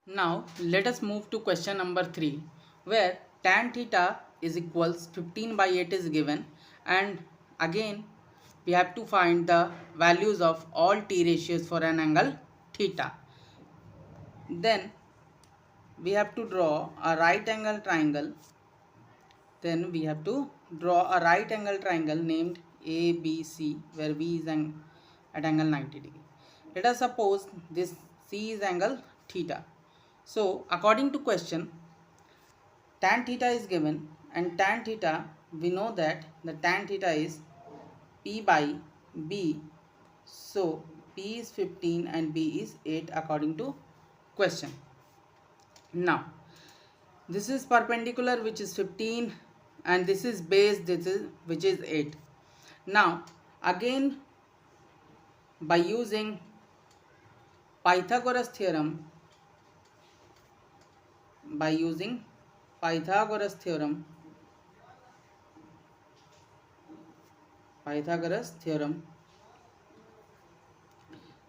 Now let us move to question number 3, where tan theta is equals 15 by 8 is given, and again we have to find the values of all t ratios for an angle theta. Then we have to draw a right angle triangle. Named ABC, where B is at angle 90 degree. Let us suppose this C is angle theta. So according to question, tan theta is given, and tan theta, we know that the tan theta is P by B. So P is 15 and B is 8 according to question. Now this is perpendicular, which is 15, and this is base, which is 8. Now again, by using Pythagoras theorem,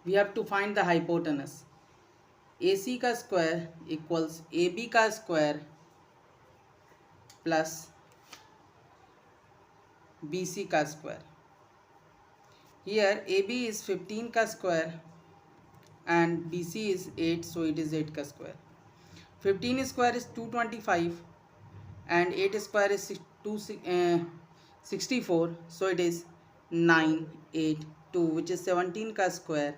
we have to find the hypotenuse. AC का square equals AB का square plus BC का square. Here AB is 15 का square and BC is 8, so it is 8 का square. 15 square is 225 and 8 square is 64, so it is 982, which is 17 का square.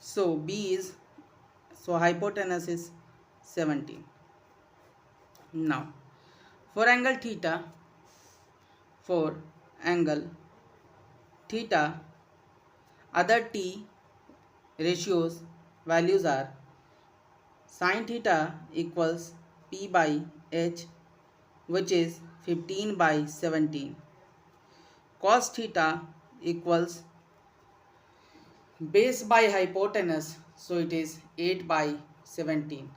So hypotenuse is 17. Now for angle theta, other t ratios values are sine theta equals P by H, which is 15 by 17. Cos theta equals base by hypotenuse, so it is 8 by 17.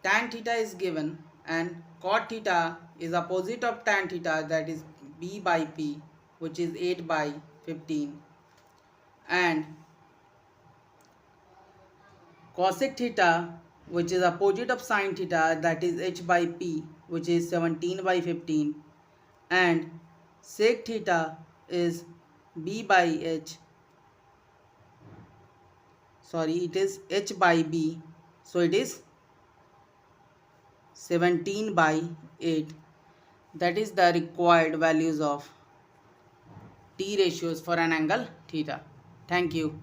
Tan theta is given, and cot theta is opposite of tan theta, that is B by P, which is 8 by 15, and cosec theta, which is opposite of sin theta, that is H by P, which is 17 by 15, and sec theta is B by H, it is H by B, so it is 17 by 8. That is the required values of t ratios for an angle theta. Thank you.